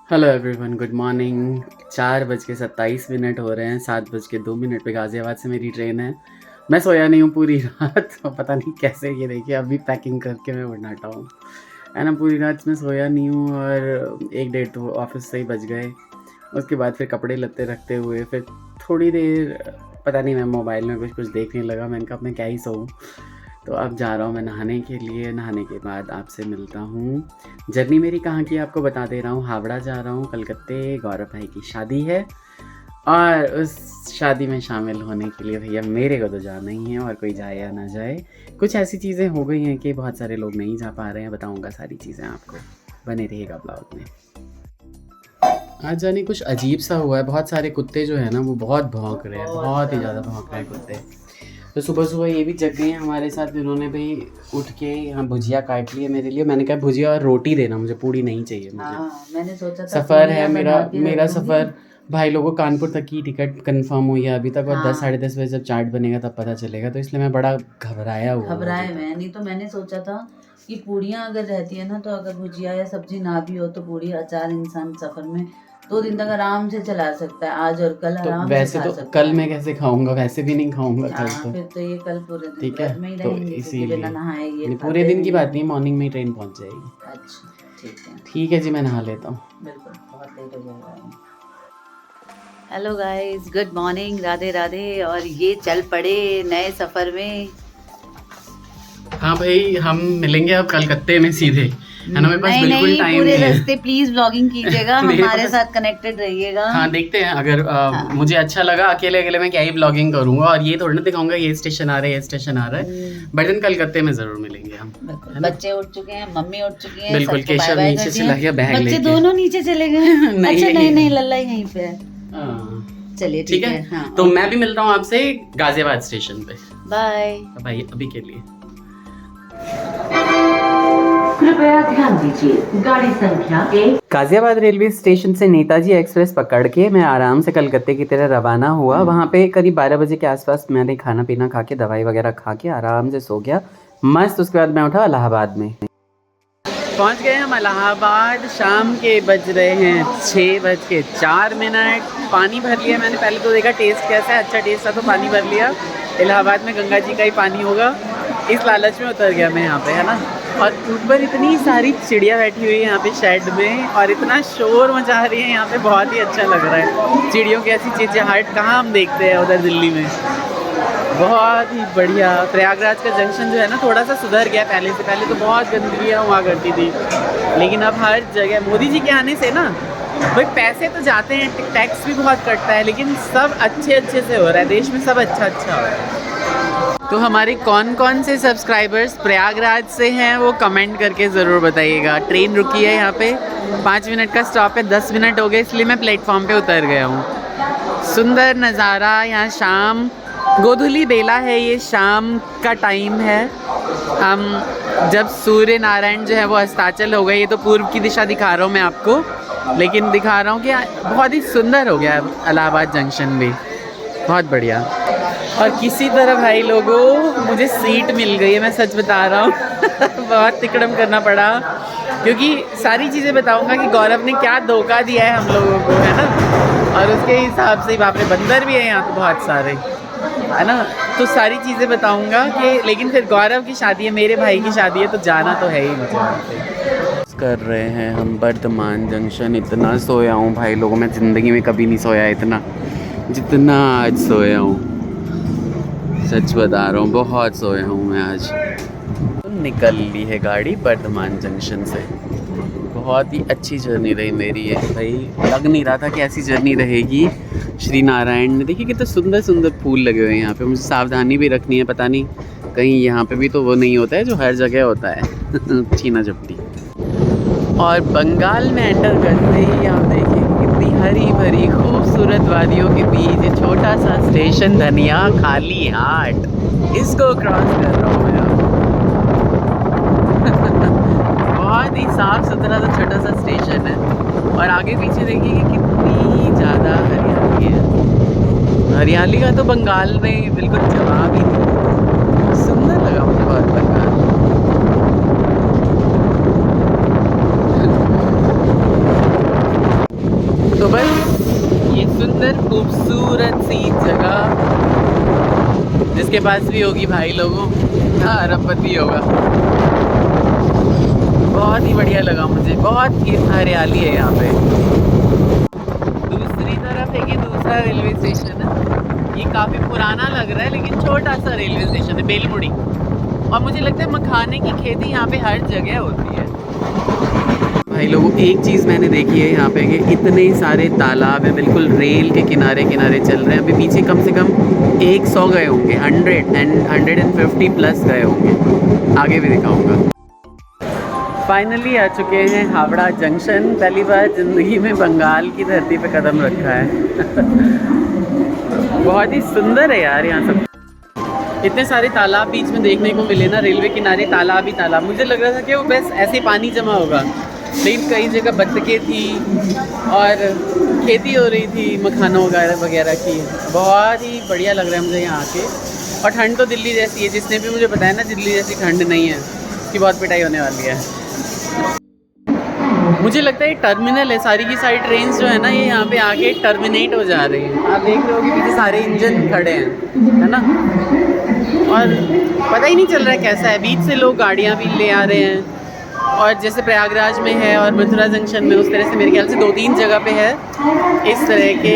Hello everyone, good morning. 4:27 हो रहे हैं। 7:02 पे गाज़ियाबाद से मेरी ट्रेन है। मैं सोया नहीं हूँ पूरी रात तो पता नहीं कैसे। ये देखिए अभी पैकिंग करके मैं वरनाटा हूँ, है ना। पूरी रात मैं सोया नहीं हूँ और 1 डेढ़ तो ऑफिस से ही बज गए। उसके बाद फिर कपड़े लत्ते रखते हुए फिर थोड़ी देर पता नहीं, मैं मोबाइल में कुछ देखने लगा। मैंने कहा मैं क्या ही सोऊं। तो अब जा रहा हूँ मैं नहाने के लिए। नहाने के बाद आपसे मिलता हूँ। जर्नी मेरी कहाँ की आपको बता दे रहा हूँ। हावड़ा जा रहा हूँ, कलकत्ते। गौरव भाई की शादी है और उस शादी में शामिल होने के लिए भैया मेरे को तो जाना ही है, और कोई जाए या ना जाए। कुछ ऐसी चीज़ें हो गई हैं कि बहुत सारे लोग नहीं जा पा रहे हैं। बताऊँगा सारी चीज़ें आपको, बने रहिएगा ब्लॉग में। आज जाने कुछ अजीब सा हुआ है। बहुत सारे कुत्ते जो है ना वो बहुत भौंक रहे हैं, बहुत ही ज़्यादा भौंक रहे हैं कुत्ते। तो सुबह सुबह ये भी जग गए हैं हमारे साथ। इन्होंने भी उठ के यहाँ भुजिया काट ली है मेरे लिए। मैंने कहा भुजिया और रोटी देना, मुझे पूड़ी नहीं चाहिए मुझे। मैंने सोचा था सफ़र है मेरा सफ़र। भाई लोगों को कानपुर तक की टिकट कंफर्म हुई है अभी तक, और 10 साढ़े 10 बजे जब चार्ट बनेगा तब पता चलेगा। तो इसलिए मैं बड़ा घबराया मैं नहीं तो मैंने सोचा था कि पूड़ियाँ अगर रहती है ना, तो अगर भुजिया या सब्जी ना भी हो तो पूड़ी अचार इंसान सफर में 2 दिन तक आराम से चला सकता है। आज और कल तो आराम वैसे से खा तो सकता कल है। मैं कैसे खाऊंगा, वैसे भी नहीं खाऊंगा कल तो। फिर तो ये कल पूरे दिन ठीक है, व्रत में ही तो रहेंगे, क्योंकि इसीलिए बिना नहाए ये नहीं, खाते पूरे दिन की नहीं बात हैं। नहीं, मॉर्निंग में ही ट्रेन पहुंच जाएगी। अच्छा ठीक है। ठीक है जी, मैं नहा लेता हूँ। बिल्कुल, बहुत लेट हो जाएगा। Hello guys, good morning, Radhe Radhe. और ये चल पड़े नए सफर में। हाँ भाई, हम मिलेंगे अब कलकत्ते में सीधे, है ना। मेरे पास बिल्कुल टाइम पूरे नहीं है। रास्ते प्लीज व्लॉगिंग कीजिएगा, मेरे हमारे पास- साथ कनेक्टेड रहिएगा। हाँ देखते हैं, अगर हाँ। मुझे अच्छा लगा अकेले अकेले मैं क्या ही ब्लॉगिंग करूंगा, और ये थोड़ी ना दिखाऊंगा ये स्टेशन आ रहा है ये स्टेशन आ रहा है। बट इन कलकत्ते में जरूर मिलेंगे हम, है ना? बच्चे उठ चुके हैं, मम्मी उठ चुकी है, बिल्कुल, सबको बाय केशव बाय नीचे कर से दिया। लग गया बैग बच्चे लेके। दोनों नीचे चले गए। नहीं, अच्छा यही नहीं है। लल्ला यहीं पे है। हाँ, चलिए ठीक है। हाँ, तो मैं भी मिलता हूँ आपसे गाजियाबाद स्टेशन पे। बाय। भाई अभी के लिए कृपया ध्यान दीजिए, गाड़ी संख्या 1। गाजियाबाद रेलवे स्टेशन से नेताजी एक्सप्रेस पकड़ के मैं आराम से कलकत्ते की तरह रवाना हुआ। वहाँ पे करीब 12 बजे के आसपास मैंने खाना पीना खा के, दवाई वगैरह खा के आराम से सो गया मस्त। उसके बाद मैं उठा इलाहाबाद में। पहुँच गए हम इलाहाबाद। शाम के बज रहे हैं 6:04। पानी भर लिया मैंने। पहले तो देखा टेस्ट कैसा है, अच्छा टेस्ट था तो पानी भर लिया। इलाहाबाद में गंगा जी का ही पानी होगा, इस लालच में उतर गया मैं यहाँ पे, है ना। और ऊपर इतनी सारी चिड़िया बैठी हुई है यहाँ पे शेड में, और इतना शोर मचा रही है यहाँ पे, बहुत ही अच्छा लग रहा है। चिड़ियों की ऐसी चिचियाहट कहाँ हम देखते हैं उधर दिल्ली में। बहुत ही बढ़िया। प्रयागराज का जंक्शन जो है ना थोड़ा सा सुधर गया पहले से। पहले तो बहुत गंदगी हुआ करती थी, लेकिन अब हर जगह मोदी जी के आने से ना भाई पैसे तो जाते हैं, टैक्स भी बहुत कटता है, लेकिन सब अच्छे से हो रहा है देश में, सब अच्छा हो रहा है। तो हमारे कौन कौन से सब्सक्राइबर्स प्रयागराज से हैं वो कमेंट करके ज़रूर बताइएगा। ट्रेन रुकी है यहाँ पे, 5 मिनट का स्टॉप है, 10 मिनट हो गए इसलिए मैं प्लेटफॉर्म पे उतर गया हूँ। सुंदर नज़ारा यहाँ। शाम गोधुली बेला है, ये शाम का टाइम है। हम जब सूर्य नारायण जो है वो अस्ताचल हो गए। ये तो पूर्व की दिशा दिखा रहा हूँ मैं आपको, लेकिन दिखा रहा हूँ कि बहुत ही सुंदर हो गया इलाहाबाद जंक्शन भी, बहुत बढ़िया। और किसी तरह भाई लोगों मुझे सीट मिल गई है, मैं सच बता रहा हूँ। बहुत तिकड़म करना पड़ा, क्योंकि सारी चीज़ें बताऊँगा कि गौरव ने क्या धोखा दिया है हम लोगों को, है ना। और उसके हिसाब से बाप रे, बंदर भी है यहाँ तो बहुत सारे, है ना। तो सारी चीज़ें बताऊँगा कि, लेकिन फिर गौरव की शादी है, मेरे भाई की शादी है, तो जाना तो है ही मुझे वहाँ पे। कर रहे हैं हम बर्धमान जंक्शन। इतना सोया हूँ भाई लोगों, मैं ज़िंदगी में कभी नहीं सोया इतना जितना आज सोया हूँ। सच बता रहा हूँ, बहुत सोया हूँ मैं आज। निकल ली है गाड़ी बर्धमान जंक्शन से। बहुत ही अच्छी जर्नी रही मेरी ये भाई, लग नहीं रहा था कि ऐसी जर्नी रहेगी। श्री नारायण ने देखिए कितने सुंदर सुंदर फूल लगे हुए हैं यहाँ पे। मुझे सावधानी भी रखनी है, पता नहीं कहीं यहाँ पे भी तो वो नहीं होता है जो हर जगह होता है। छीना झपटी। और बंगाल में एंटर करते ही आप देखिए कितनी हरी भरी खूबसूरत वादियों के बीच ये छोटा सा स्टेशन धनिया खाली हाट, इसको क्रॉस कर रहा हूँ मैं। बहुत ही साफ सुथरा सा छोटा सा स्टेशन है, और आगे पीछे देखिए कि कितनी ज़्यादा हरियाली है। हरियाली का तो बंगाल में बिल्कुल जवाब ही नहीं। सुंदर लगा मुझे बहुत बंगाल। तो बस ये सुंदर खूबसूरत सी जगह जिसके पास भी होगी भाई लोगों, हाँ अरबपति होगा। बहुत ही बढ़िया लगा मुझे, बहुत ही हरियाली है यहाँ पे। दूसरी तरफ है कि दूसरा रेलवे स्टेशन है, ये काफ़ी पुराना लग रहा है लेकिन छोटा सा रेलवे स्टेशन है, बेलमुड़ी। और मुझे लगता है मखाने की खेती यहाँ पे हर जगह होती है। भाई लोगों, एक चीज़ मैंने देखी है यहाँ पे कि इतने सारे तालाब हैं, बिल्कुल रेल के किनारे किनारे चल रहे हैं। अभी पीछे कम से कम 100 गए होंगे, 150 प्लस गए होंगे, आगे भी दिखाऊंगा। फाइनली आ चुके हैं हावड़ा जंक्शन। पहली बार ज़िंदगी में बंगाल की धरती पे कदम रखा है। बहुत ही सुंदर है यार यहाँ सब। इतने सारे तालाब बीच में देखने को मिले ना, रेलवे किनारे तालाब ही तालाब। मुझे लग रहा था कि वो बस ऐसे पानी जमा होगा, लेकिन कई जगह बत्तखें थी और खेती हो रही थी मखानों वगैरह की। बहुत ही बढ़िया लग रहा है मुझे यहाँ आके। और ठंड तो दिल्ली जैसी है, जिसने भी मुझे बताया ना दिल्ली जैसी ठंड नहीं है, उसकी बहुत पिटाई होने वाली है। मुझे लगता है ये टर्मिनल है, सारी की सारी ट्रेन जो है ना ये यहाँ पे आके टर्मिनेट हो जा रही हैं। आप देख रहे हो कि पीछे सारे इंजन खड़े हैं, है ना, और पता ही नहीं चल रहा है कैसा है। बीच से लोग गाड़ियाँ भी ले आ रहे हैं, और जैसे प्रयागराज में है और मथुरा जंक्शन में, उस तरह से मेरे ख्याल से 2-3 जगह पे है इस तरह के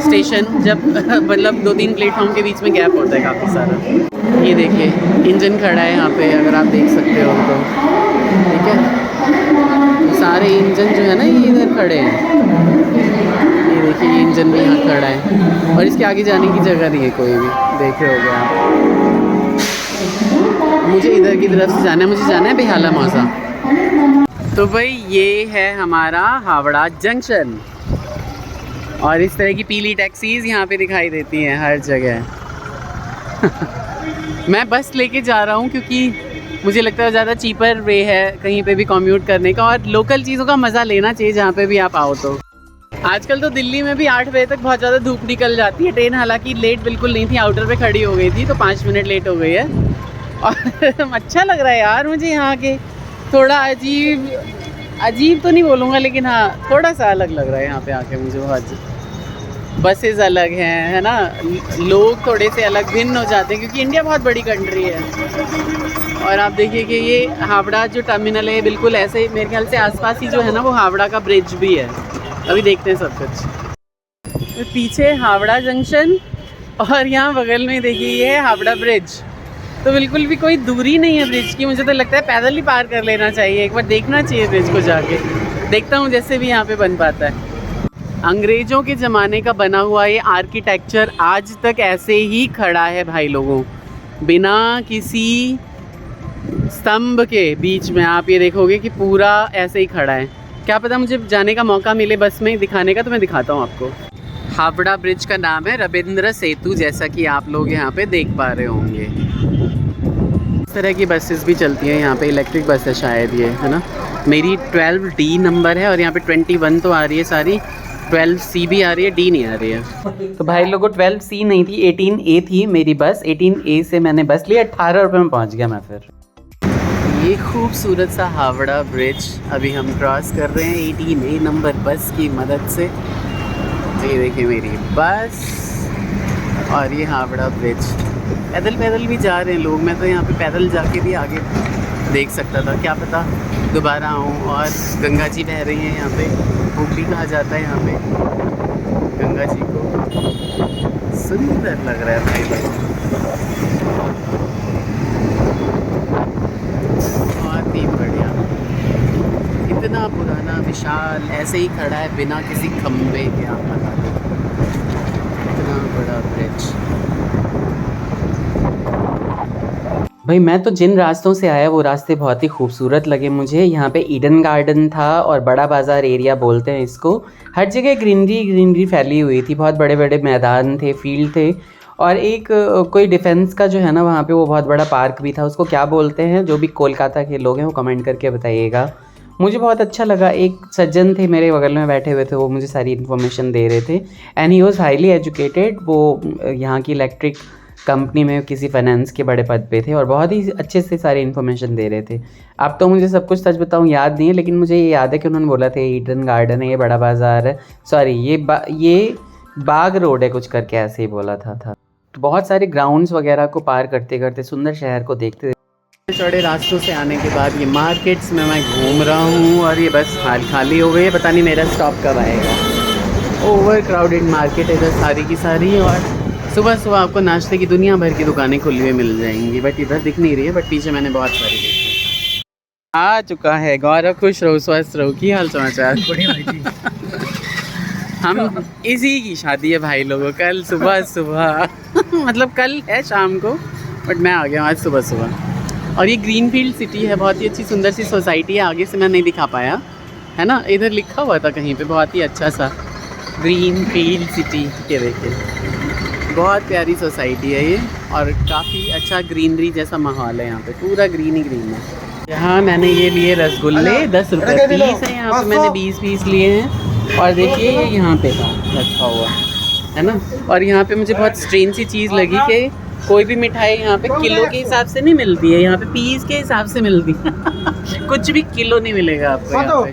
स्टेशन, जब मतलब 2-3 प्लेटफॉर्म के बीच में गैप होता है काफ़ी सारा। ये देखिए इंजन खड़ा है यहाँ पे, अगर आप देख सकते हो तो, ठीक है। सारे इंजन जो है ना ये इधर खड़े हैं, ये देखिए ये इंजन भी यहाँ खड़ा है, और इसके आगे जाने की जगह नहीं है कोई भी, देख रहे होगे आप। मुझे इधर की तरफ से जाना है, मुझे जाना है बेहाला मौसा। तो भाई ये है हमारा हावड़ा जंक्शन, और इस तरह की पीली टैक्सीज यहाँ पे दिखाई देती हैं हर जगह। मैं बस लेके जा रहा हूँ क्योंकि मुझे लगता है ज़्यादा चीपर वे है कहीं पे भी कम्यूट करने का, और लोकल चीज़ों का मज़ा लेना चाहिए जहाँ पे भी आप आओ। तो आजकल तो दिल्ली में भी 8 बजे तक बहुत ज़्यादा धूप निकल जाती है। ट्रेन हालांकि लेट बिल्कुल नहीं थी, आउटर पे खड़ी हो गई थी तो 5 मिनट लेट हो गई है। और अच्छा लग रहा है यार मुझे यहाँ के, थोड़ा अजीब तो नहीं बोलूँगा, लेकिन हाँ थोड़ा सा अलग लग रहा है यहाँ पे आके मुझे। बहुत बसेस अलग हैं, है ना, लोग थोड़े से अलग भिन्न हो जाते हैं क्योंकि इंडिया बहुत बड़ी कंट्री है। और आप देखिए कि ये हावड़ा जो टर्मिनल है बिल्कुल ऐसे ही, मेरे ख्याल से आसपास ही जो है ना वो हावड़ा का ब्रिज भी है। अभी देखते हैं सब कुछ। तो पीछे हावड़ा जंक्शन और यहाँ बगल में देखिए ये है हावड़ा ब्रिज। तो बिल्कुल भी कोई दूरी नहीं है ब्रिज की, मुझे तो लगता है पैदल ही पार कर लेना चाहिए। एक बार देखना चाहिए ब्रिज को जाके, देखता हूँ जैसे भी यहाँ पे बन पाता है। अंग्रेज़ों के ज़माने का बना हुआ ये आर्किटेक्चर आज तक ऐसे ही खड़ा है भाई लोगों, बिना किसी स्तंभ के बीच में। आप ये देखोगे कि पूरा ऐसे ही खड़ा है। क्या पता मुझे जाने का मौका मिले बस में दिखाने का, तो मैं दिखाता हूँ आपको। हावड़ा ब्रिज का नाम है रविंद्र सेतु, जैसा कि आप लोग यहाँ पे देख पा रहे होंगे। इस तरह की बसेस भी चलती हैं यहाँ पे, इलेक्ट्रिक बस है शायद ये, है ना। मेरी 12D नंबर है और यहाँ पे 21 तो आ रही है सारी, 12C भी आ रही है, D नहीं आ रही है। तो भाई लोगों 12C नहीं थी, 18A थी मेरी बस। 18A से मैंने बस ली, 18 रुपये में पहुँच गया मैं फिर। ये खूबसूरत सा हावड़ा ब्रिज अभी हम क्रॉस कर रहे हैं 18A नंबर बस की मदद से। ये देखिए मेरी बस और ये हावड़ा ब्रिज। पैदल भी जा रहे हैं लोग, मैं तो यहाँ पे पैदल जाके भी आगे देख सकता था, क्या पता दोबारा आऊँ। और गंगा जी बह रही हैं यहाँ पे, हुगली कहा जाता है यहाँ पे गंगा जी को। सुंदर लग रहा है भाई भाई, बहुत ही बढ़िया। इतना पुराना विशाल ऐसे ही खड़ा है बिना किसी खम्भे के, आप बता दो इतना बड़ा ब्रिज। भाई मैं तो जिन रास्तों से आया वो रास्ते बहुत ही खूबसूरत लगे मुझे। यहाँ पे ईडन गार्डन था और बड़ा बाज़ार एरिया बोलते हैं इसको। हर जगह ग्रीनरी फैली हुई थी, बहुत बड़े बड़े मैदान थे, फील्ड थे, और एक कोई डिफेंस का जो है ना वहाँ पे वो बहुत बड़ा पार्क भी था। उसको क्या बोलते हैं, जो भी कोलकाता के लोग हैं वो कमेंट करके बताइएगा। मुझे बहुत अच्छा लगा। एक सज्जन थे मेरे बगल में बैठे हुए थे, वो मुझे सारी इन्फॉर्मेशन दे रहे थे, and he was highly educated. वो यहाँ की इलेक्ट्रिक कंपनी में किसी फाइनेंस के बड़े पद पे थे और बहुत ही अच्छे से सारी इन्फॉर्मेशन दे रहे थे। अब तो मुझे सब कुछ सच बताऊं याद नहीं है, लेकिन मुझे ये याद है कि उन्होंने बोला था ईडन गार्डन है, ये बड़ा बाज़ार है, सॉरी ये बाग रोड है, कुछ करके ऐसे ही बोला था। तो बहुत सारे ग्राउंड्स वगैरह को पार करते करते सुंदर शहर को देखते चौड़े रास्तों से आने के बाद ये मार्केट्स में मैं घूम रहा हूँ और ये बस खाली हो गई है, पता नहीं मेरा स्टॉप कब आएगा। ओवर क्राउडेड मार्केट है इधर सारी की सारी, और सुबह सुबह आपको नाश्ते की दुनिया भर की दुकानें खुली हुई मिल जाएंगी, बट इधर दिख नहीं रही है, बट पीछे मैंने बहुत सारी देखी। आ चुका है गौरव, खुश रहो स्वस्थ रहो, की हाल समाचार? हम इसी की शादी है भाई लोगों, कल सुबह मतलब कल है शाम को, बट मैं आ गया आज सुबह सुबह। और ये ग्रीनफील्ड सिटी है, बहुत ही अच्छी सुंदर सी सोसाइटी है, आगे से मैं नहीं दिखा पाया है ना, इधर लिखा हुआ था कहीं पे, बहुत ही अच्छा सा ग्रीनफील्ड सिटी के, देखिए बहुत प्यारी सोसाइटी है ये, और काफ़ी अच्छा ग्रीनरी जैसा माहौल है यहाँ पे, पूरा ग्रीन ही ग्रीन है। यहाँ मैंने ये लिए रसगुल्ले 10 रुपये पीस है, यहाँ पे मैंने 20 पीस लिए हैं, और देखिए ये यहाँ पे था रखा हुआ है ना। और यहाँ पे मुझे बहुत स्ट्रेंज सी चीज़ लगी कि कोई भी मिठाई यहाँ पे किलो के हिसाब से नहीं मिलती है, यहाँ पे पीस के हिसाब से मिलती है कुछ भी किलो नहीं मिलेगा आपको यहाँ पे,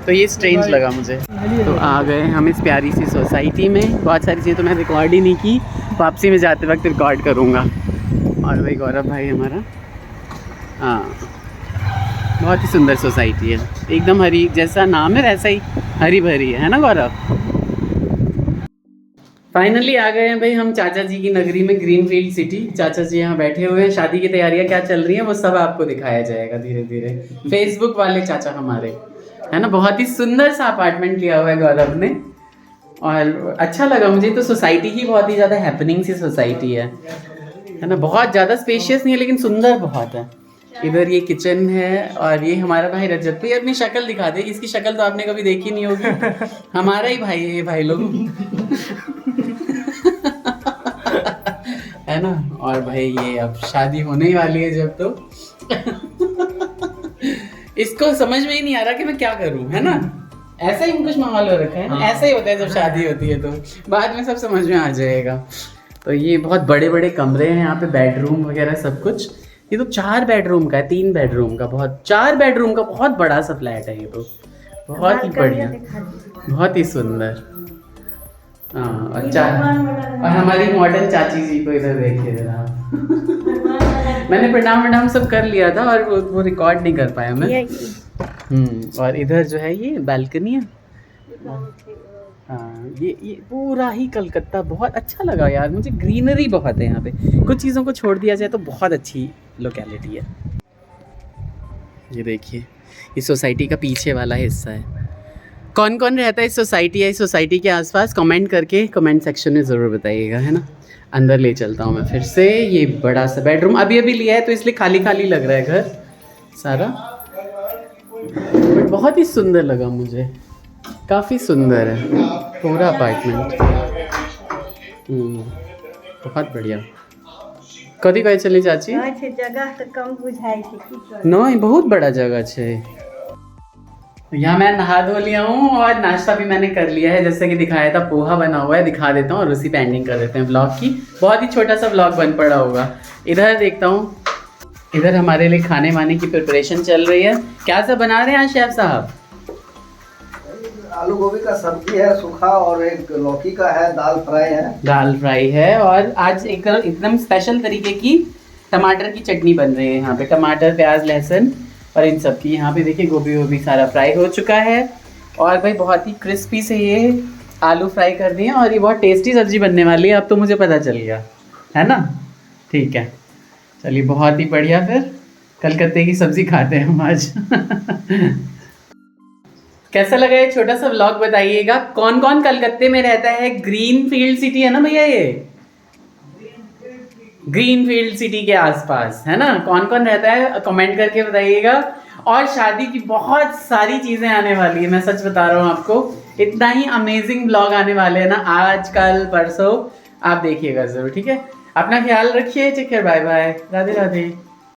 तो ये स्ट्रेंज लगा मुझे। तो आ गए हम इस प्यारी सी सोसाइटी में, बहुत सारी चीज़ें तो मैं रिकॉर्ड ही नहीं की, वापसी में जाते वक्त रिकॉर्ड करूँगा। और वही गौरव भाई हमारा, हाँ बहुत ही सुंदर सोसाइटी है, एकदम हरी, जैसा नाम है वैसा ही हरी भरी है ना गौरव। फाइनली आ गए हैं भाई हम चाचा जी की नगरी में, ग्रीनफील्ड सिटी। चाचा जी यहाँ बैठे हुए हैं, शादी की तैयारियां क्या चल रही हैं वो सब आपको दिखाया जाएगा धीरे धीरे। फेसबुक वाले चाचा हमारे, है ना। बहुत ही सुंदर सा अपार्टमेंट लिया हुआ है गौरव ने, और अच्छा लगा मुझे। तो सोसाइटी ही बहुत ही ज़्यादा हैपनिंग सी सोसाइटी है ना। बहुत ज़्यादा स्पेशियस नहीं है लेकिन सुंदर बहुत है। इधर ये किचन है, और ये हमारा भाई रजत भाई, अपनी शक्ल दिखा दे। इसकी शक्ल तो आपने कभी देखी नहीं होगी, हमारा ही भाई है ये भाई लोग है ना। और भाई ये अब शादी होने ही वाली है जब, तो इसको समझ में ही नहीं आ रहा कि मैं क्या करूं, है ना। ऐसा ही कुछ माहौल हो रखा है, ऐसा ही होता है जब शादी होती है, तो बाद में सब समझ में आ जाएगा। तो ये बहुत बड़े बड़े कमरे हैं यहाँ पे, बेडरूम वगैरह सब कुछ। ये तो 4 बेडरूम का है, 3 बेडरूम का, 4 बेडरूम का बहुत बड़ा सा फ्लैट है ये तो, बहुत ही बढ़िया, बहुत ही सुंदर। हाँ, और हमारी मॉडल चाची जी को इधर देखिए जरा मैंने प्रणाम सब कर लिया था और वो रिकॉर्ड नहीं कर पाया मैं। और इधर जो है ये बालकनी है। हाँ, ये पूरा ही कलकत्ता बहुत अच्छा लगा यार मुझे, ग्रीनरी बहुत है यहाँ पे। कुछ चीज़ों को छोड़ दिया जाए तो बहुत अच्छी लोकेलिटी है। ये देखिए, इस सोसाइटी का पीछे वाला हिस्सा है। कौन कौन रहता है इस सोसाइटी या इस सोसाइटी के आसपास, कमेंट करके कमेंट सेक्शन में ज़रूर बताइएगा, है ना। अंदर ले चलता हूँ मैं फिर से। ये बड़ा सा बेडरूम अभी लिया है तो इसलिए खाली खाली लग रहा है घर सारा, बट बहुत ही सुंदर लगा मुझे, काफ़ी सुंदर है पूरा अपार्टमेंट। बहुत बढ़िया। कभी कहीं चली चाची? जगह तो कम बुझाई थी, नहीं बहुत बड़ा जगह है। यहाँ मैं नहा धो लिया हूँ और नाश्ता भी मैंने कर लिया है, जैसे कि दिखाया था पोहा बना हुआ है, दिखा देता हूँ और उसी पे एंडिंग कर देते हैं व्लॉग की। बहुत ही छोटा सा व्लॉग बन पड़ा होगा। इधर देखता हूँ, इधर हमारे लिए खाने वाने की प्रिपरेशन चल रही है। क्या सब बना रहे हैं आज शेफ साहब? आलू गोभी का सब्जी है सूखा, और एक लौकी का है, दाल फ्राई है। दाल फ्राई है, और आज एकदम स्पेशल तरीके की टमाटर की चटनी बन रही है यहाँ पे। टमाटर, प्याज, लहसुन और इन सब की। यहाँ पे देखिए गोभी वोभी सारा फ्राई हो चुका है, और भाई बहुत ही क्रिस्पी से ये आलू फ्राई कर दिए, और ये बहुत टेस्टी सब्जी बनने वाली है। अब तो मुझे पता चल गया, है ना। ठीक है, चलिए बहुत ही बढ़िया। फिर कलकत्ते की सब्जी खाते हैं हम आज कैसा लगा ये छोटा सा व्लॉग बताइएगा। कौन कौन कलकत्ते में रहता है? ग्रीनफील्ड सिटी है ना भैया, ये ग्रीनफील्ड सिटी के आसपास, है ना। कौन कौन रहता है कमेंट करके बताइएगा। और शादी की बहुत सारी चीज़ें आने वाली है, मैं सच बता रहा हूँ आपको। इतना ही अमेजिंग ब्लॉग आने वाले हैं ना, आज कल परसों, आप देखिएगा ज़रूर, ठीक है। अपना ख्याल रखिए, take care, bye bye, Radhe Radhe.